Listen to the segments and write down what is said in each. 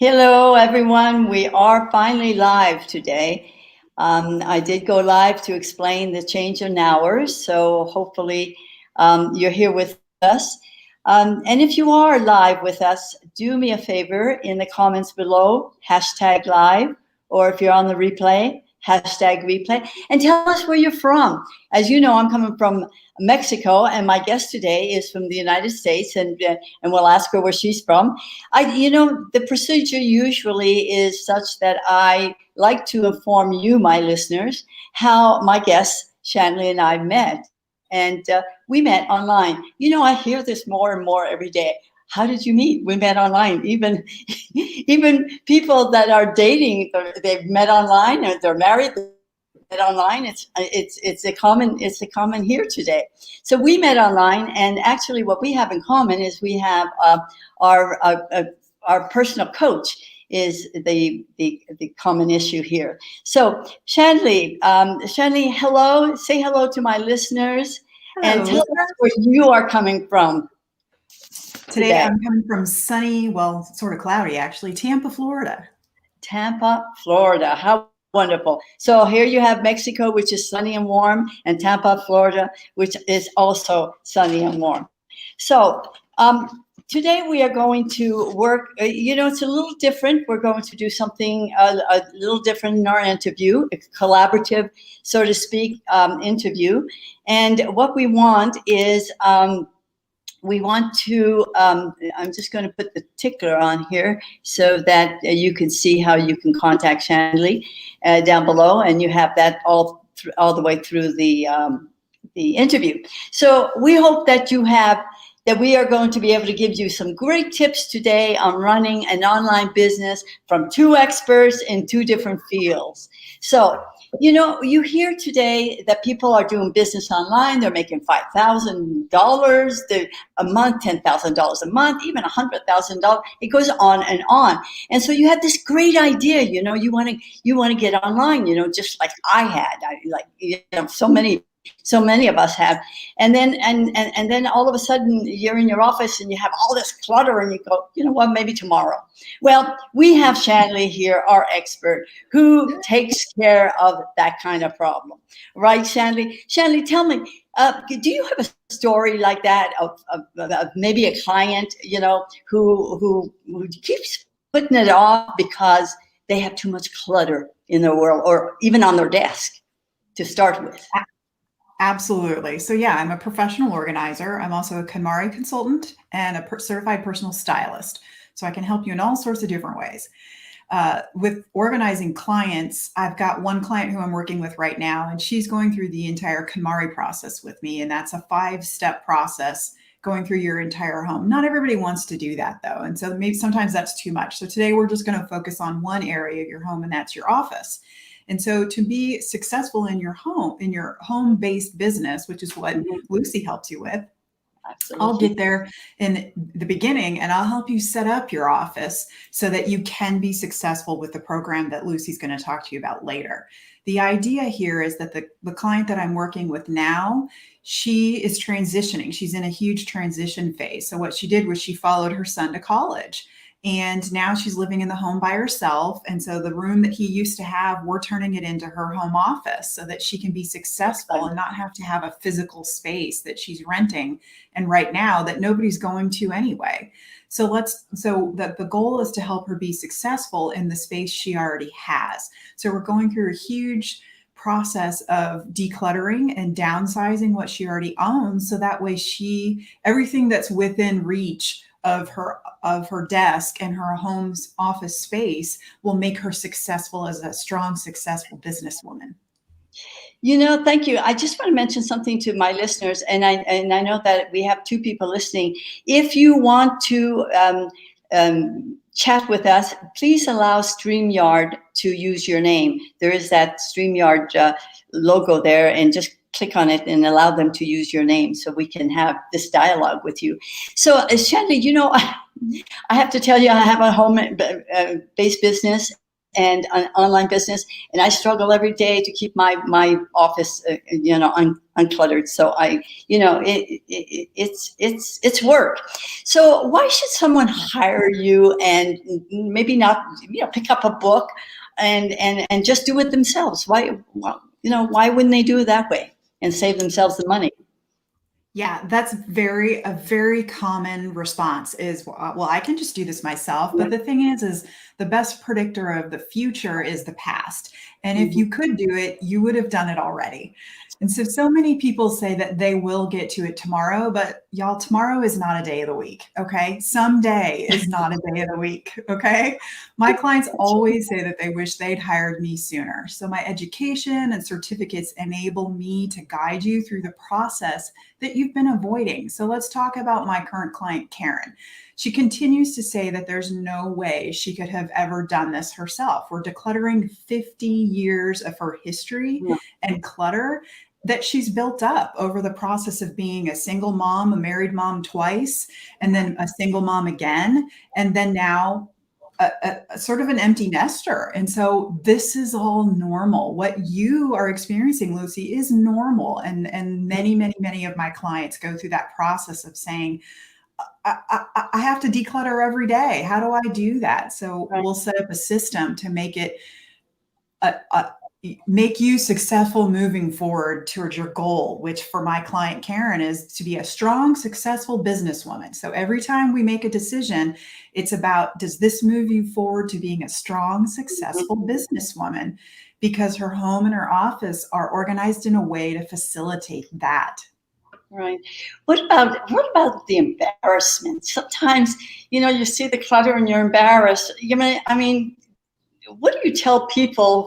Hello, everyone. We are finally live today. I did go live to explain the change in hours, so hopefully you're here with us. And if you are live with us, do me a favor in the comments below, hashtag live, or if you're on the replay, hashtag replay, and tell us where you're from. As you know, I'm coming from Mexico, and my guest today is from the United States, and we'll ask her where she's from. The procedure usually is such that I like to inform you, my listeners, how my guest Shanley and I met, and we met online. I hear this more and more every day. How did you meet? We met online. Even people that are dating, they've met online, or they're married, met online. It's a common here today. So we met online, and actually, what we have in common is we have our our personal coach is the common issue here. So Shanley, hello. Say hello to my listeners, and Hello, tell Lisa. us where you are coming from Today today. I'm coming from sunny, well, sort of cloudy actually, Tampa, Florida. Tampa, Florida. How wonderful. So here you have Mexico, which is sunny and warm, and Tampa, Florida, which is also sunny and warm. So today we are going to work, it's a little different. We're going to do something a little different in our interview, a collaborative, so to speak, interview. And what we want is we want to, I'm just going to put the tickler on here so that you can see how you can contact Shanley down below, and you have that all the way through the interview. So we hope that we are going to be able to give you some great tips today on running an online business from two experts in two different fields. So, you hear today that people are doing business online. They're making $5,000 a month, $10,000 a month, even $100,000. It goes on and on. And so you have this great idea. You want to get online. Just like I had. So many of us have. And then all of a sudden you're in your office and you have all this clutter, and you go, you know what, maybe tomorrow. Well, we have Shanley here, our expert, who takes care of that kind of problem. Right, Shanley? Shanley, tell me, do you have a story like that of maybe a client, who keeps putting it off because they have too much clutter in their world, or even on their desk to start with? Absolutely. So yeah, I'm a professional organizer. I'm also a KonMari consultant and a certified personal stylist. So I can help you in all sorts of different ways. With organizing clients, I've got one client who I'm working with right now, and she's going through the entire KonMari process with me. And that's a 5-step process going through your entire home. Not everybody wants to do that though. And so maybe sometimes that's too much. So today we're just going to focus on one area of your home, and that's your office. And so to be successful in your home-based business, which is what Lucy helps you with, Absolutely. I'll get there in the beginning, and I'll help you set up your office so that you can be successful with the program that Lucy's going to talk to you about later. The idea here is that the client that I'm working with now, she is transitioning. She's in a huge transition phase. So what she did was she followed her son to college. And now she's living in the home by herself. And so the room that he used to have, we're turning it into her home office so that she can be successful and not have to have a physical space that she's renting. And right now that nobody's going to anyway. So the goal is to help her be successful in the space she already has. So we're going through a huge process of decluttering and downsizing what she already owns. So that way everything that's within reach of her desk and her home's office space will make her successful as a strong, successful businesswoman. Thank you. I just want to mention something to my listeners, and I know that we have two people listening. If you want to chat with us, please allow StreamYard to use your name. There is that StreamYard logo there, and just click on it and allow them to use your name so we can have this dialogue with you. So, Shanley, I have to tell you, I have a home-based business, and an online business, and I struggle every day to keep my office, uncluttered. So it's work. So why should someone hire you and maybe not, pick up a book and just do it themselves? Why wouldn't they do it that way and save themselves the money? Yeah, that's a very common response is, well, I can just do this myself. But the thing is the best predictor of the future is the past. And if you could do it, you would have done it already. And so many people say that they will get to it tomorrow, but y'all, tomorrow is not a day of the week. Okay. Someday is not a day of the week. Okay. My clients always say that they wish they'd hired me sooner. So my education and certificates enable me to guide you through the process that you've been avoiding. So let's talk about my current client, Karen. She continues to say that there's no way she could have ever done this herself. We're decluttering 50 years of her history and clutter that she's built up over the process of being a single mom, a married mom twice, and then a single mom again, and then now a sort of an empty nester. And so this is all normal. What you are experiencing, Lucy, is normal. And many of my clients go through that process of saying, I have to declutter every day. How do I do that? So we'll set up a system to make it make you successful moving forward towards your goal, which for my client, Karen, is to be a strong, successful businesswoman. So every time we make a decision, it's about, does this move you forward to being a strong, successful businesswoman? Because her home and her office are organized in a way to facilitate that. Right. What about the embarrassment? Sometimes, you see the clutter and you're embarrassed. What do you tell people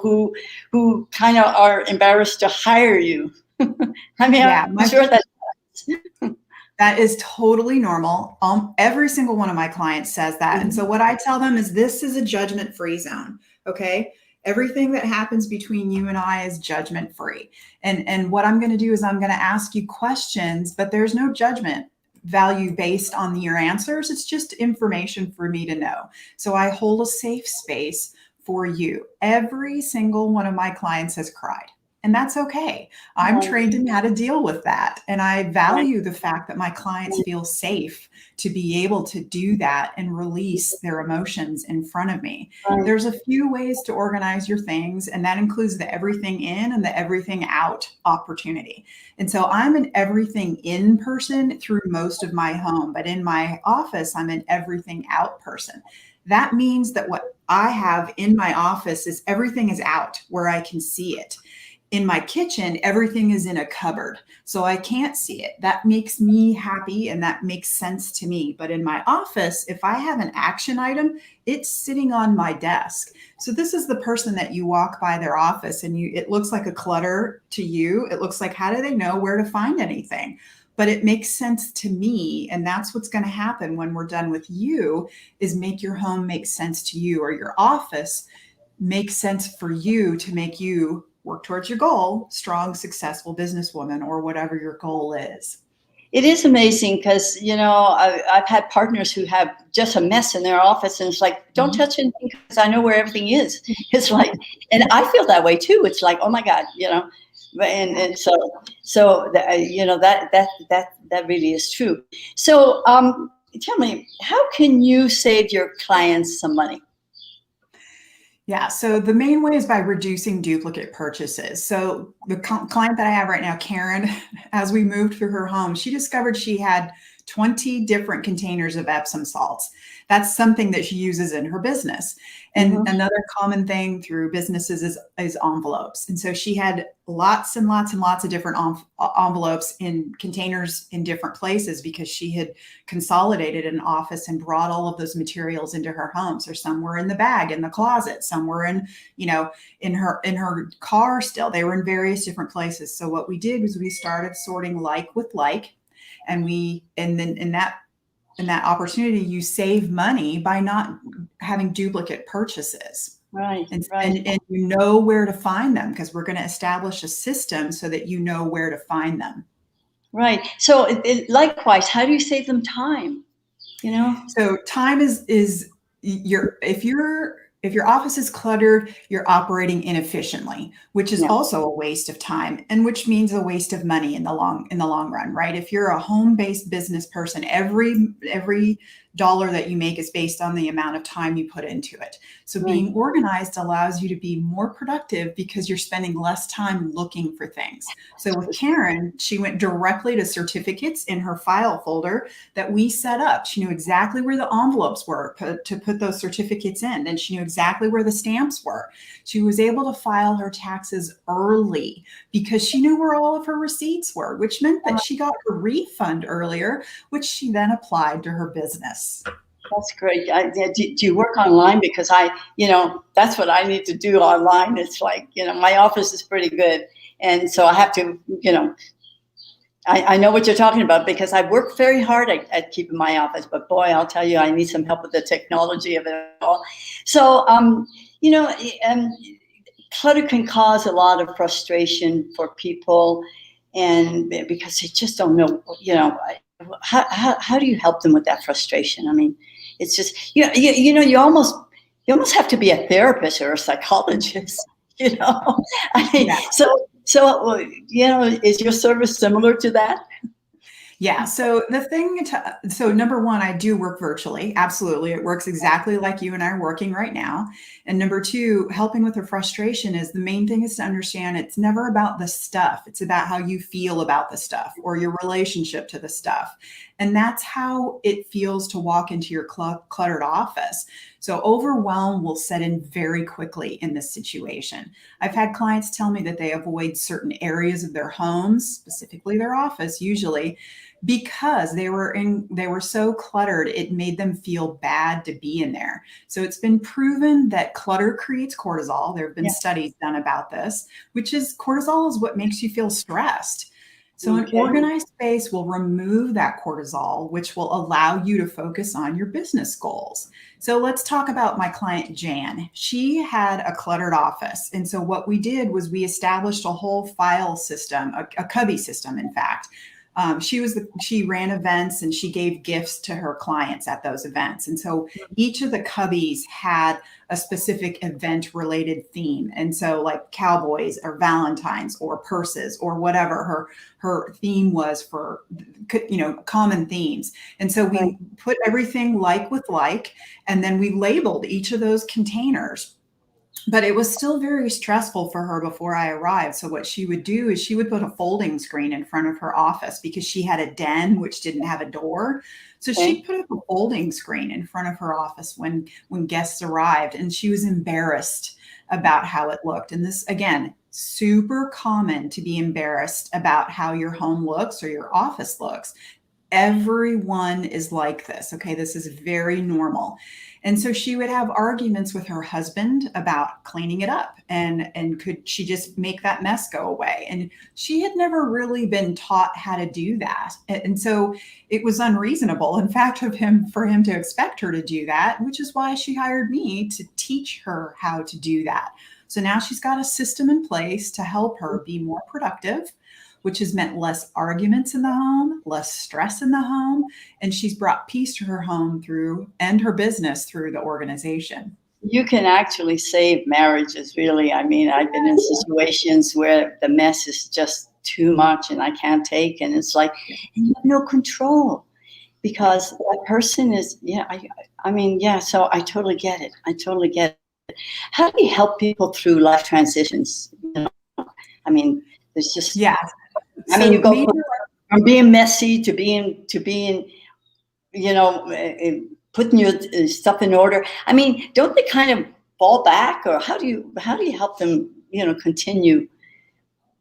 who kind of are embarrassed to hire you? I'm sure that that is totally normal. Every single one of my clients says that. And so what I tell them is, this is a judgment-free zone. Okay. Everything that happens between you and I is judgment-free. And what I'm going to do is I'm going to ask you questions, but there's no judgment value based on your answers. It's just information for me to know. So I hold a safe space for you. Every single one of my clients has cried, and that's okay. I'm trained in how to deal with that. And I value the fact that my clients feel safe to be able to do that and release their emotions in front of me. There's a few ways to organize your things, and that includes the everything in and the everything out opportunity. And so I'm an everything in person through most of my home, but in my office, I'm an everything out person. That means that what I have in my office is everything is out where I can see it. In my kitchen, everything is in a cupboard, so I can't see it. That makes me happy and that makes sense to me. But in my office, if I have an action item, it's sitting on my desk. So this is the person that you walk by their office and it looks like a clutter to you. It looks like, how do they know where to find anything? But it makes sense to me. And that's what's going to happen when we're done with you, is make your home make sense to you, or your office make sense for you, to make you work towards your goal, strong, successful businesswoman, or whatever your goal is. It is amazing because, I've had partners who have just a mess in their office, and it's like, don't touch anything because I know where everything is. It's like, and I feel that way too. It's like, oh my God, and so that really is true. So tell me, how can you save your clients some money? Yeah, so the main way is by reducing duplicate purchases. So the client that I have right now, Karen, as we moved through her home, she discovered she had 20 different containers of Epsom salts. That's something that she uses in her business. And another common thing through businesses is envelopes. And so she had lots and lots and lots of different envelopes in containers in different places, because she had consolidated an office and brought all of those materials into her home. So some were in the bag in the closet, some were in her car still. They were in various different places. So what we did was we started sorting like with like, and then in that opportunity, you save money by not having duplicate purchases. Right. And you know where to find them, because we're going to establish a system so that you know where to find them. Right. So likewise, how do you save them time? So time is if you're if your office is cluttered, you're operating inefficiently, which is Yeah. also a waste of time, and which means a waste of money in the long run, right? If you're a home-based business person, every dollar that you make is based on the amount of time you put into it. So Right. being organized allows you to be more productive because you're spending less time looking for things. So with Karen, she went directly to certificates in her file folder that we set up. She knew exactly where the envelopes were to put those certificates in, and she knew exactly where the stamps were. She was able to file her taxes early because she knew where all of her receipts were, which meant that she got her refund earlier, which she then applied to her business. That's great. Do you work online? Because that's what I need to do online. It's like, my office is pretty good. And so I have to, I know what you're talking about because I work very hard at keeping my office, but boy, I'll tell you, I need some help with the technology of it all. So, clutter can cause a lot of frustration for people, and because they just don't know, how do you help them with that frustration? I mean, it's just, you almost have to be a therapist or a psychologist, I mean, Yeah. is your service similar to that? Yeah. So so number one, I do work virtually. Absolutely. It works exactly like you and I are working right now. And number two, helping with the frustration is the main thing is to understand it's never about the stuff. It's about how you feel about the stuff or your relationship to the stuff. And that's how it feels to walk into your cluttered office. So overwhelm will set in very quickly in this situation. I've had clients tell me that they avoid certain areas of their homes, specifically their office, usually because they were so cluttered, it made them feel bad to be in there. So it's been proven that clutter creates cortisol. There have been Yeah. studies done about this, which is cortisol is what makes you feel stressed. So an Okay. organized space will remove that cortisol, which will allow you to focus on your business goals. So let's talk about my client, Jan. She had a cluttered office. And so what we did was we established a whole file system, a cubby system, in fact. She ran events and she gave gifts to her clients at those events. And so each of the cubbies had a specific event related theme. And so like cowboys or Valentine's or purses or whatever her theme was for, common themes. And so we put everything like with like, and then we labeled each of those containers. But it was still very stressful for her before I arrived. So what she would do is she would put a folding screen in front of her office because she had a den which didn't have a door. So she'd put up a folding screen in front of her office when guests arrived, and she was embarrassed about how it looked. And this, again, super common to be embarrassed about how your home looks or your office looks. Everyone is like this. Okay. This is very normal. And so she would have arguments with her husband about cleaning it up and could she just make that mess go away? And she had never really been taught how to do that. And so it was unreasonable, in fact, for him to expect her to do that, which is why she hired me to teach her how to do that. So now she's got a system in place to help her be more productive, which has meant less arguments in the home, less stress in the home, and she's brought peace to her home and her business through the organization. You can actually save marriages, really. I mean, I've been in situations where the mess is just too much and I can't take, and it's like, and you have no control because that person is, so I totally get it. I totally get it. How do you help people through life transitions? I mean, there's just, Yeah. you go from being messy to being, putting your stuff in order. I mean, don't they kind of fall back, or how do you help them, continue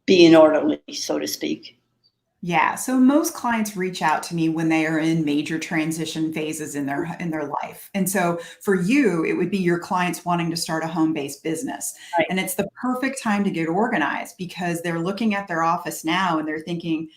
being orderly, so to speak? Yeah. So most clients reach out to me when they are in major transition phases in their life. And so for you, it would be your clients wanting to start a home-based business. Right. And it's the perfect time to get organized because they're looking at their office now and they're thinking,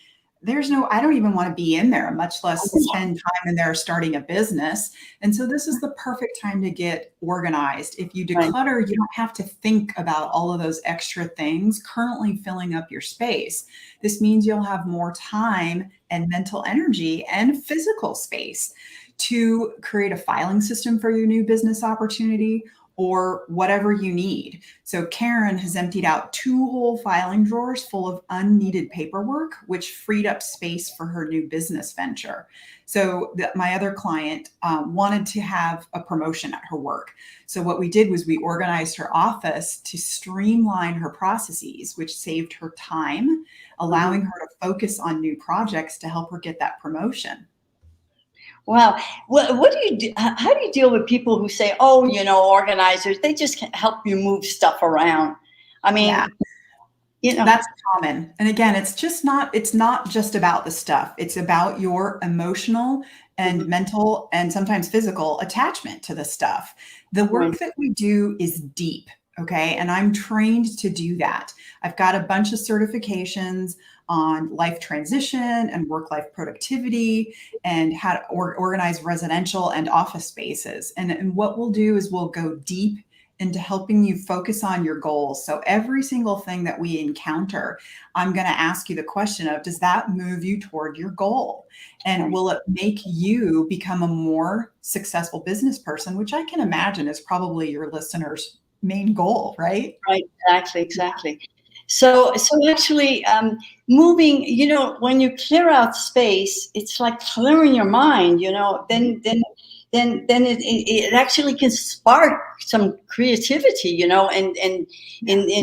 I don't even want to be in there, much less spend time in there starting a business. And so this is the perfect time to get organized. If you declutter, you don't have to think about all of those extra things currently filling up your space. This means you'll have more time and mental energy and physical space to create a filing system for your new business opportunity, or whatever you need. So Karen has emptied out 2 whole filing drawers full of unneeded paperwork, which freed up space for her new business venture. So my other client wanted to have a promotion at her work. So what we did was we organized her office to streamline her processes, which saved her time, allowing her to focus on new projects to help her get that promotion. Wow. What do you do? How do you deal with people who say, oh, organizers, they just can help you move stuff around? I mean, that's common. And again, it's not just about the stuff. It's about your emotional and mental and sometimes physical attachment to the stuff. The work that we do is deep. Okay. And I'm trained to do that. I've got a bunch of certifications on life transition and work-life productivity and how to organize residential and office spaces. And what we'll do is we'll go deep into helping you focus on your goals. So every single thing that we encounter, I'm going to ask you the question of, does that move you toward your goal? And will it make you become a more successful business person, which I can imagine is probably your listeners' main goal, right? Right. Exactly. So actually, moving, when you clear out space, it's like clearing your mind, then it actually can spark some creativity, and in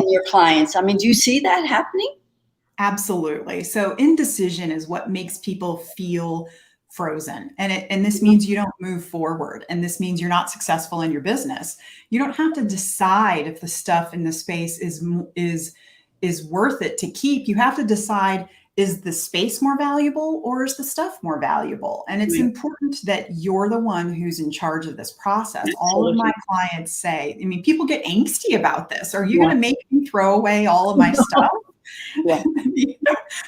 your clients. I mean, do you see that happening? Absolutely. So indecision is what makes people feel frozen. And this means you don't move forward. And this means you're not successful in your business. You don't have to decide if the stuff in the space is worth it to keep. You have to decide, is the space more valuable or is the stuff more valuable? And it's important that you're the one who's in charge of this process. All of my clients say, I mean, people get angsty about this. Are you going to make me throw away all of my stuff? Yeah. Of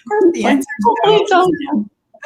course, the answer is no.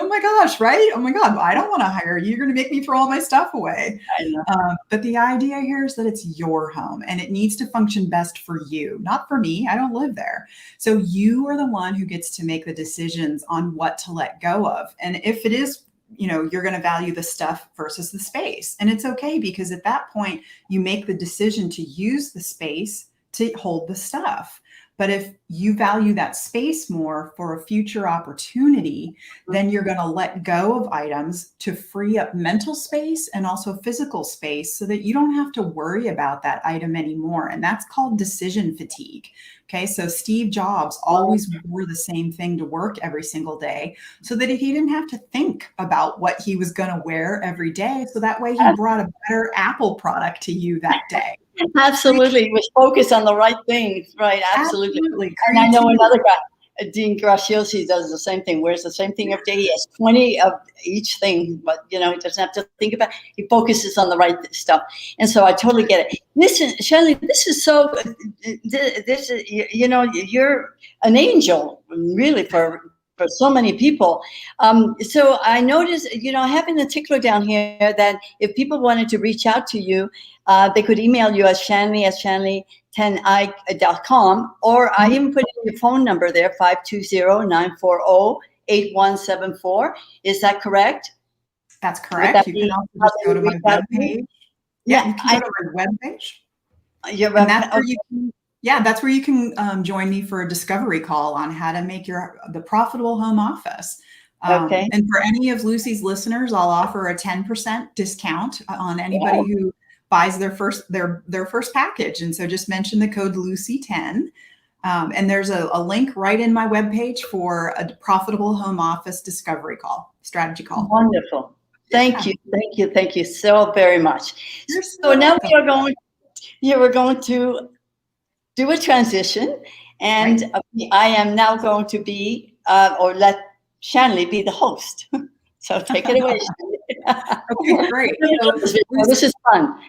Oh my gosh, right? Oh my God, I don't want to hire you. You're going to make me throw all my stuff away. I know. But the idea here is that it's your home and it needs to function best for you, not for me. I don't live there. So you are the one who gets to make the decisions on what to let go of. And if it is, you're going to value the stuff versus the space. And it's okay, because at that point, you make the decision to use the space to hold the stuff. But if you value that space more for a future opportunity, then you're going to let go of items to free up mental space and also physical space so that you don't have to worry about that item anymore. And that's called decision fatigue. Okay. So Steve Jobs always wore the same thing to work every single day so that he didn't have to think about what he was going to wear every day. So that way he brought a better Apple product to you that day. Absolutely. He was focused on the right things. Right. Absolutely. And I know another guy, Dean Graciosi, does the same thing, wears the same thing every day. He has 20 of each thing, but he doesn't have to think about it. He focuses on the right stuff. And so I totally get it. Listen, Shanley, this is so, this is, you're an angel, really, for so many people. So I noticed, having the tickler down here, that if people wanted to reach out to you, they could email you at shanley@shanley10i.com, or I even put in your phone number there, 520-940-8174. Is that correct? That's correct. You can also just go to my webpage. Yeah, you can go to my webpage. That's where you can join me for a discovery call on how to make the profitable home office. Okay. And for any of Lucy's listeners, I'll offer a 10% discount on anybody who buys their first package. And so just mention the code Lucy10. And there's a link right in my webpage for a profitable home office discovery call, strategy call. Wonderful. Thank you so very much. So now we're going to do a transition, and I am now going to be, or let Shanley be the host. So take it away, Shanley. Okay, great. This is fun.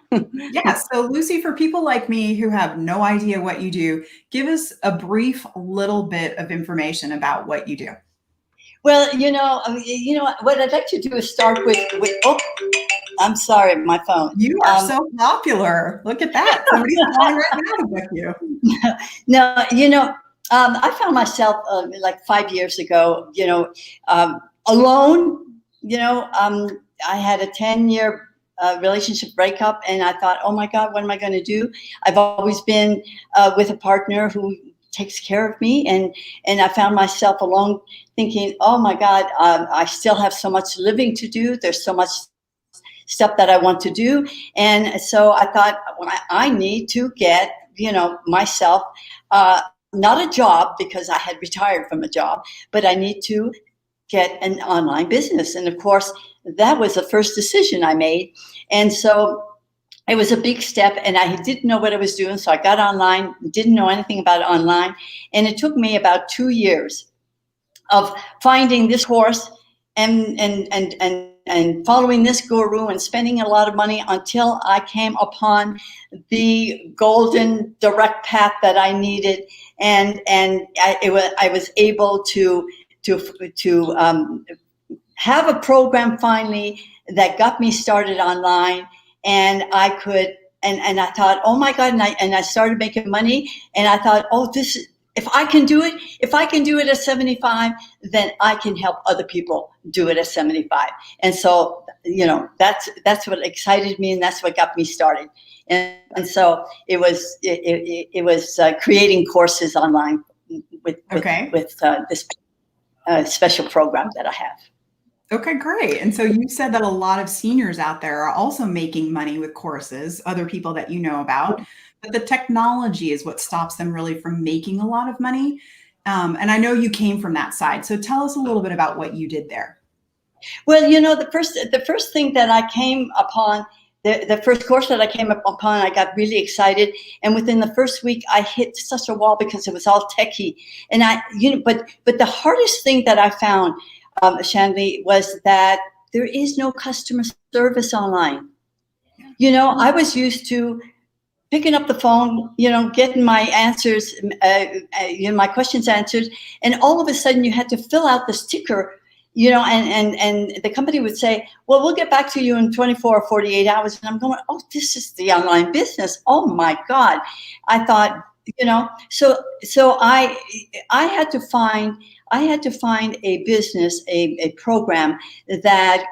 Yeah. So Lucy, for people like me who have no idea what you do, give us a brief little bit of information about what you do. Well, what I'd like to do is start with oh, I'm sorry, my phone. You are so popular. Look at that. Somebody's calling right now to book you. No, I found myself like 5 years ago, alone. I had a 10-year relationship breakup, and I thought, oh my God, what am I going to do? I've always been with a partner who takes care of me, and I found myself alone thinking, oh my God, I still have so much living to do. There's so much stuff that I want to do. And so I thought, well, I need to get, myself, not a job, because I had retired from a job, but I need to get an online business. And of course, that was the first decision I made. And so it was a big step, and I didn't know what I was doing. So I got online, didn't know anything about online. And it took me about 2 years of finding this course and following this guru and spending a lot of money until I came upon the golden direct path that I needed. And I was able to have a program finally that got me started online, and I could, and I thought, oh my God, and I started making money, and I thought, oh, if I can do it at 75, then I can help other people do it at 75. And so, that's what excited me, and that's what got me started. And so it was creating courses online with this special program that I have. Okay, great. And so you said that a lot of seniors out there are also making money with courses, other people that you know about, but the technology is what stops them really from making a lot of money. And I know you came from that side. So tell us a little bit about what you did there. Well, the first thing that I came upon, the first course that I came upon, I got really excited. And within the first week, I hit such a wall because it was all techie. And but the hardest thing that I found, Shanley, was that there is no customer service online. I was used to picking up the phone, getting my answers, my questions answered, and all of a sudden you had to fill out the sticker, and the company would say, well, we'll get back to you in 24 or 48 hours. And I'm going, oh, this is the online business. Oh my God. I thought, so I had to find a business, a program that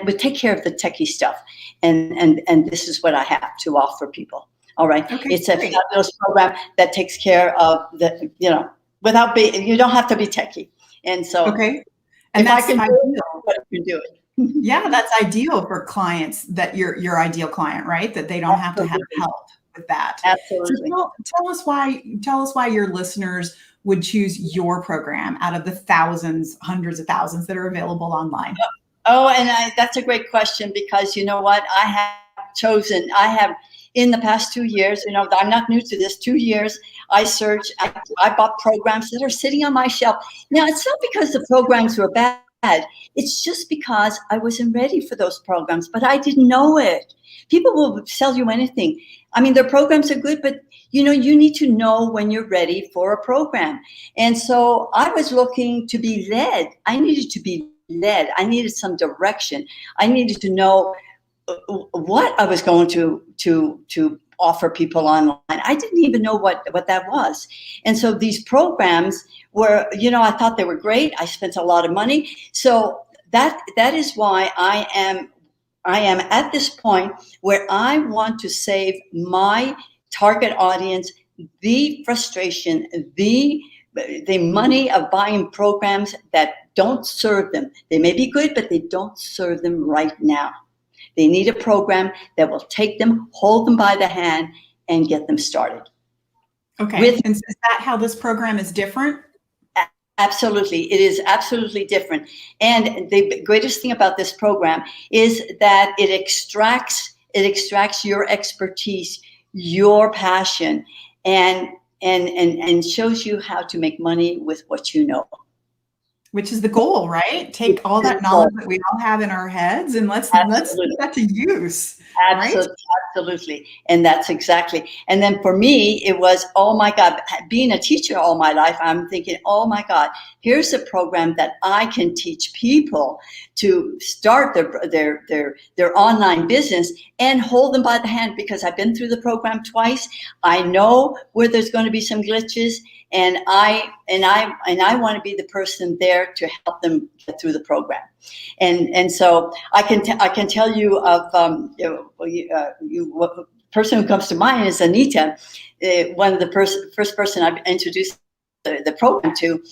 would take care of the techie stuff, and this is what I have to offer people. All right, okay, it's a fabulous program that takes care of the you don't have to be techie, and so okay, and that's ideal. I can do it. Yeah, that's ideal for clients, that your ideal client, right? That they don't have to have help with that. Absolutely. So tell us why your listeners would choose your program out of the thousands, hundreds of thousands that are available online. Oh, and that's a great question, because you know what? I have in the past 2 years, I'm not new to this, 2 years, I searched, I bought programs that are sitting on my shelf. Now, it's not because the programs were bad. It's just because I wasn't ready for those programs, but I didn't know it. People will sell you anything. I mean, their programs are good, but you need to know when you're ready for a program. And so I was looking to be led. I needed to be led. I needed some direction. I needed to know what I was going to offer people online. I didn't even know what that was. And so these programs were, I thought they were great. I spent a lot of money. So that is why I am at this point where I want to save my target audience the frustration, the money of buying programs that don't serve them. They may be good, but they don't serve them right now. They need a program that will take them, hold them by the hand, and get them started. Okay. And is that how this program is different? Absolutely. It is absolutely different. And the greatest thing about this program is that it extracts your expertise, your passion, and shows you how to make money with what you know. Which is the goal, right? Take all that knowledge that we all have in our heads and let's put that to use. Absolutely, right? Absolutely. And that's exactly. And then for me, it was, oh my God, being a teacher all my life, I'm thinking, oh my God, here's a program that I can teach people to start their online business and hold them by the hand, because I've been through the program twice. I know where there's going to be some glitches, I want to be the person there to help them get through the program. And so I can tell you of what person who comes to mind is Anita, one of the first person I've introduced the program to.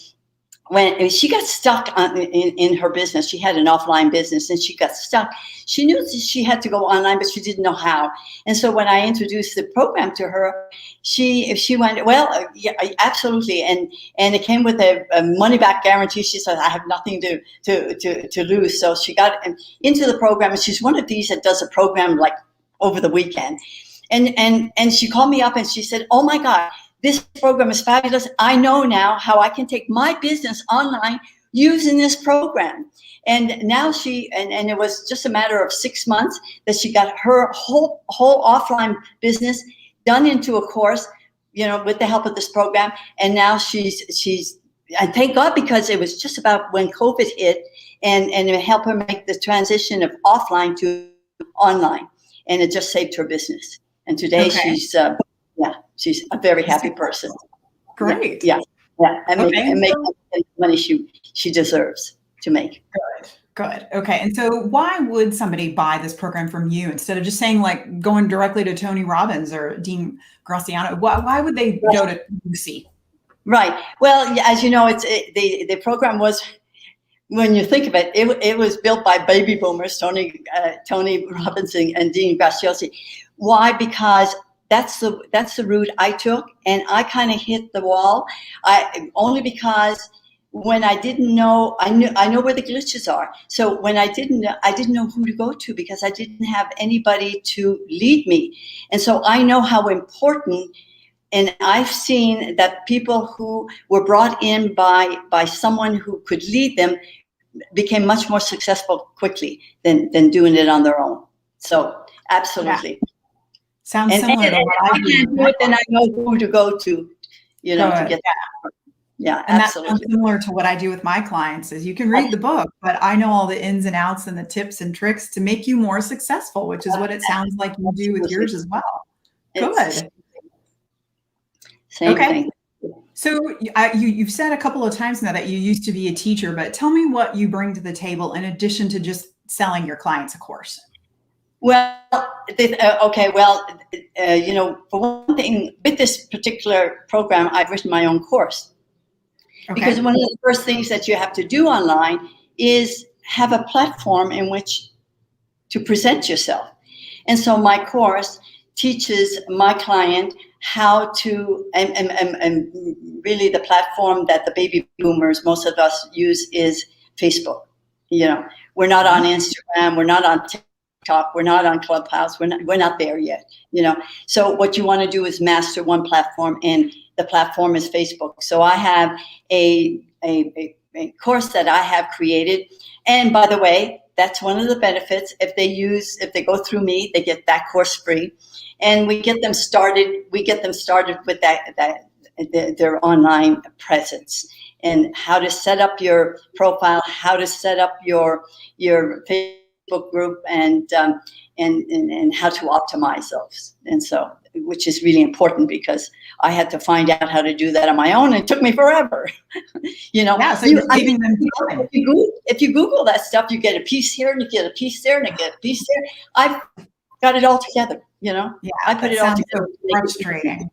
When she got stuck in her business, she had an offline business and she got stuck. She knew that she had to go online, but she didn't know how. And so when I introduced the program to her, she went, well, yeah, absolutely. And it came with a money back guarantee. She said, I have nothing to lose. So she got into the program, and she's one of these that does a program like over the weekend. And she called me up and she said, oh my God, this program is fabulous. I know now how I can take my business online using this program. And now and it was just a matter of 6 months that she got her whole offline business done into a course, with the help of this program. And now she's, and thank God, because it was just about when COVID hit, and it helped her make the transition of offline to online. And it just saved her business. And today she's a very happy person. Great. Yeah. And make the money she deserves to make. Good. Okay. And so why would somebody buy this program from you instead of just saying, like, going directly to Tony Robbins or Dean Graciano? Why would they go to Lucy? Right. Well, as you know, the program was, when you think of it, it was built by baby boomers, Tony Robbins and Dean Graziosi. Why? Because that's the route I took, and I kind of hit the wall. Only because when I didn't know, I know where the glitches are. So when I didn't know who to go to, because I didn't have anybody to lead me, and so I know how important. And I've seen that people who were brought in by someone who could lead them became much more successful quickly than doing it on their own. So absolutely. Yeah. Sounds similar to what I do. If I can't do it, then I know who to go to, to get that. Yeah, and absolutely. That sounds similar to what I do with my clients. Is you can read the book, but I know all the ins and outs and the tips and tricks to make you more successful, which is what it sounds like you do with yours as well. Good. Same thing. So you've said a couple of times now that you used to be a teacher, but tell me what you bring to the table in addition to just selling your clients a course. Well, for one thing, with this particular program, I've written my own course. Okay. Because one of the first things that you have to do online is have a platform in which to present yourself. And so my course teaches my client how to, and really the platform that the baby boomers, most of us use, is Facebook. We're not on Instagram, we're not on TikTok, we're not on Clubhouse, we're not there yet. So what you want to do is master one platform, and the platform is Facebook. So I have a course that I have created, and by the way, that's one of the benefits. If they go through me, they get that course free, and we get them started. We get them started with their online presence, and how to set up your profile, how to set up your Facebook group, and how to optimize those. And so, which is really important, because I had to find out how to do that on my own, and it took me forever. Yeah, so you're saving them time. If you Google that stuff, you get a piece here, and you get a piece there, and you get a piece there. I've got it all together. Yeah, I put it all together. So frustrating.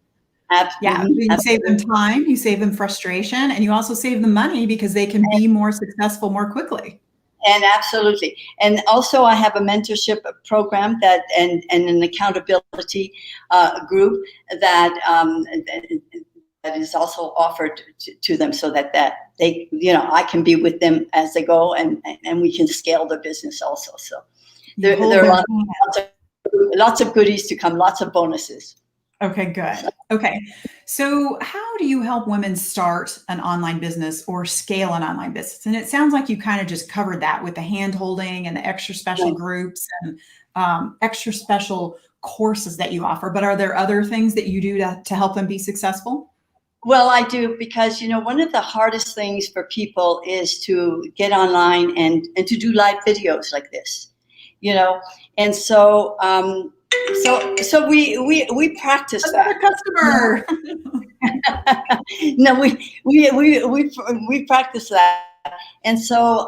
Absolutely. Yeah, you save them time, you save them frustration, and you also save them money because they can be more successful more quickly. And absolutely. And also I have a mentorship program and an accountability group that is also offered to them, so that they, I can be with them as they go, and we can scale their business also. So there are lots of goodies to come, lots of bonuses. Okay, good. Okay. So how do you help women start an online business or scale an online business? And it sounds like you kind of just covered that with the hand holding and the extra special groups and extra special courses that you offer. But are there other things that you do to help them be successful? Well, I do, because, one of the hardest things for people is to get online and to do live videos like this, and so, so we practice Another that. customer. No, we practice that, and so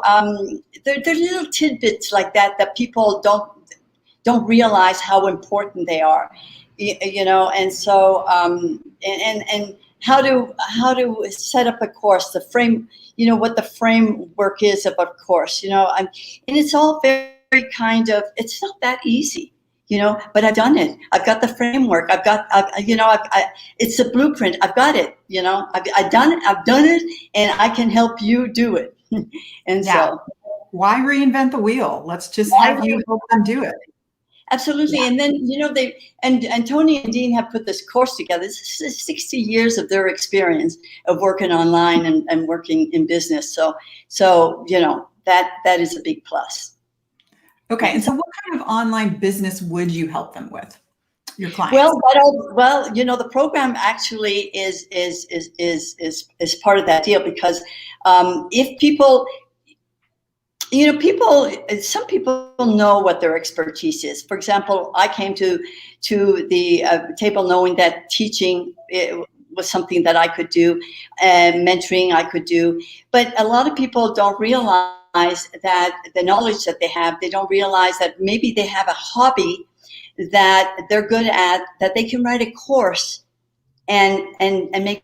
they're little tidbits like that people don't realize how important they are, you know. And so and how to set up a course, the frame, you know, what the framework is of a course, you know. And it's all very kind of, it's not that easy, you know, but I've done it. I've got the framework. It's a blueprint. I've got it, you know. I've done it, and I can help you do it. And Yeah. so, Why reinvent the wheel? Let's just have you help them do it. absolutely. Yeah. And then, you know, and Tony and Dean have put this course together. This is 60 years of their experience of working online and working in business. So, you know, that is a big plus. Okay. And so what kind of online business would you help them with? Your clients? Well, you know, the program actually is part of that deal, because if people, you know, some people know what their expertise is. For example, I came to the table knowing that teaching was something that I could do, and mentoring I could do. But a lot of people don't realize that the knowledge that they have, they don't realize that maybe they have a hobby that they're good at, that they can write a course and make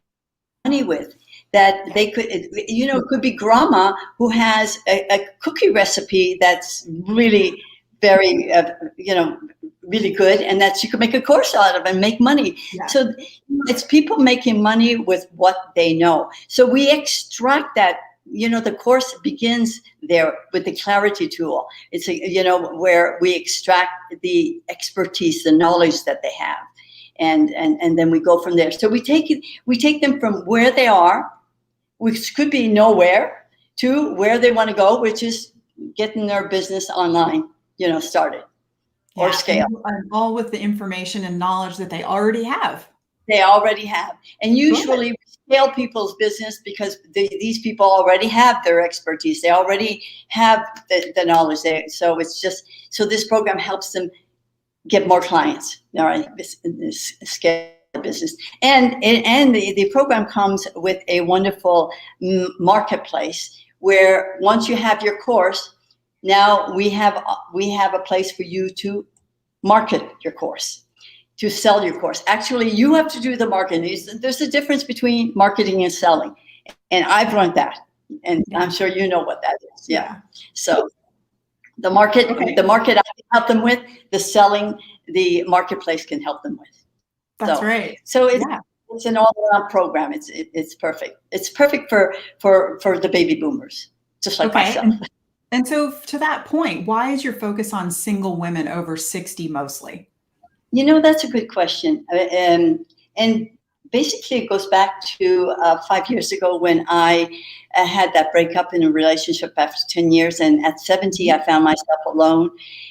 money with. That they could, you know, it could be grandma who has a cookie recipe that's really very, you know, really good, and that she could make a course out of and make money. Yeah. So it's people making money with what they know. So we extract that. You know, the course begins there with the clarity tool. It's you know, where we extract the expertise, the knowledge that they have, and then we go from there. So we take them from where they are, which could be nowhere, to where they want to go, which is getting their business online, you know, started or scale. And all with the information and knowledge that they already have. They already have. And usually we scale people's business because these people already have their expertise. They already have the knowledge there. So it's just, so this program helps them get more clients, all right, this scale business. And the program comes with a wonderful marketplace where once you have your course, now we have a place for you to market your course, to sell your course. Actually, you have to do the marketing. There's a difference between marketing and selling. And I've learned that. And I'm sure you know what that is. Yeah. So the market, I can help them with, the selling, the marketplace can help them with. That's right. So it's an all-around program. It's perfect. It's perfect for the baby boomers, just like myself. And so to that point, why is your focus on single women over 60 mostly? You know, that's a good question. And basically it goes back to 5 years ago when I had that breakup in a relationship after 10 years. And at 70, I found myself alone.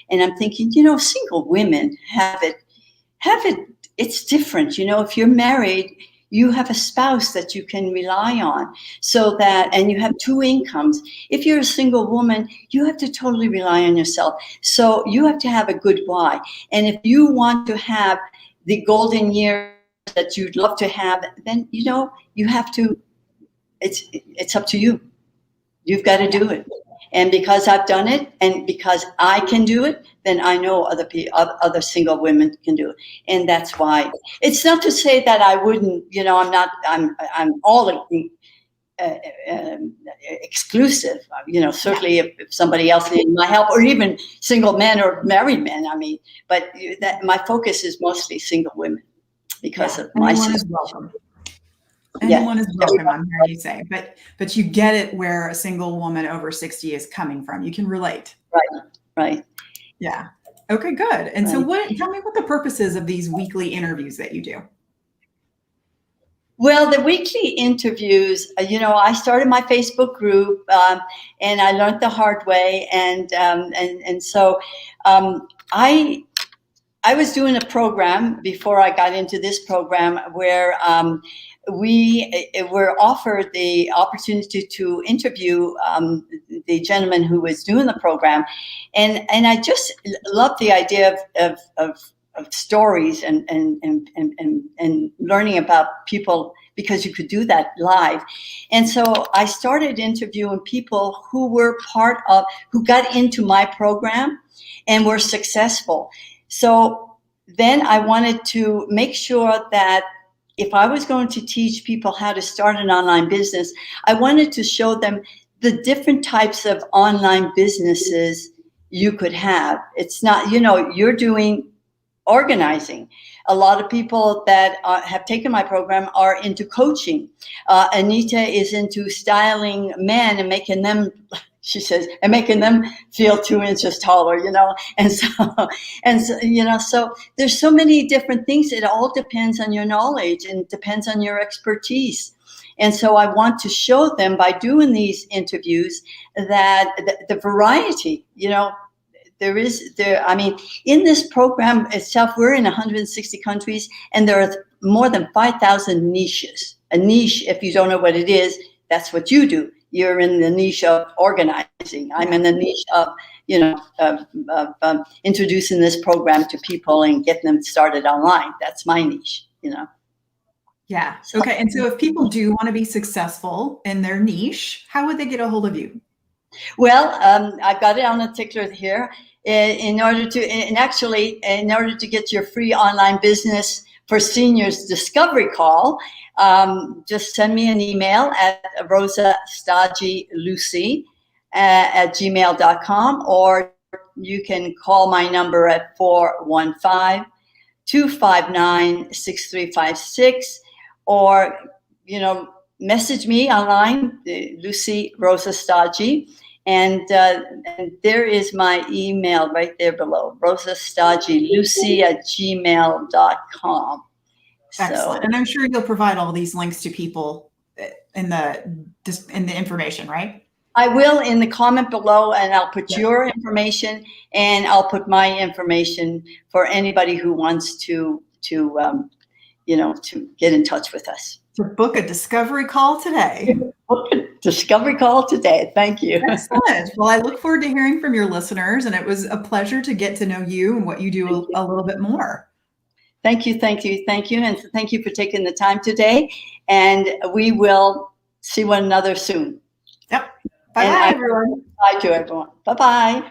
And I'm thinking, you know, single women have it. It's different. You know, if you're married, you have a spouse that you can rely on, so that, and you have two incomes. If you're a single woman, you have to totally rely on yourself. So you have to have a good why. And if you want to have the golden years that you'd love to have, then, you know, you have to, it's up to you. You've got to do it. And because I've done it, and because I can do it, then I know other single women can do it. And that's why. It's not to say that I wouldn't, you know, I'm all exclusive. You know, certainly if somebody else needed my help, or even single men or married men, I mean, but that my focus is mostly single women because of my situation. Is welcome. Anyone is welcome, I'm hearing you say, but you get it where a single woman over 60 is coming from. You can relate. Right. Yeah. Okay, good. And so tell me what the purpose is of these weekly interviews that you do. Well, the weekly interviews, you know, I started my Facebook group, and I learned the hard way. And so I was doing a program before I got into this program where we were offered the opportunity to interview the gentleman who was doing the program, and I just loved the idea of of stories and learning about people, because you could do that live. And so I started interviewing people who were who got into my program and were successful. So then I wanted to make sure that if I was going to teach people how to start an online business, I wanted to show them the different types of online businesses you could have. It's not, you're doing organizing. A lot of people that have taken my program are into coaching. Anita is into styling men and making them, she says, and making them feel 2 inches taller, and so there's so many different things. It all depends on your knowledge and depends on your expertise. And so I want to show them by doing these interviews that the variety, in this program itself, we're in 160 countries, and there are more than 5,000 niches. A niche, if you don't know what it is, that's what you do. You're in the niche of organizing. I'm in the niche of introducing this program to people and getting them started online. That's my niche, Yeah. Okay. And so if people do want to be successful in their niche, how would they get a hold of you? Well, I've got it on a tickler here. In order to get your free online business for seniors discovery call, just send me an email at Rosa-Stagi Lucy at gmail.com, or you can call my number at 415-259-6356, or, message me online, Lucy Rosa-Stagi. And there is my email right there below, rosastagilucy@gmail.com. Excellent. And I'm sure you'll provide all these links to people in the information, right? I will in the comment below, and I'll put your information, and I'll put my information for anybody who wants to get in touch with us. To book a discovery call today. Book a discovery call today. Thank you. Excellent. Well, I look forward to hearing from your listeners, and it was a pleasure to get to know you and what you do a little bit more. Thank you. And thank you for taking the time today. And we will see one another soon. Yep. Bye-bye, everyone. Bye to everyone. Bye-bye.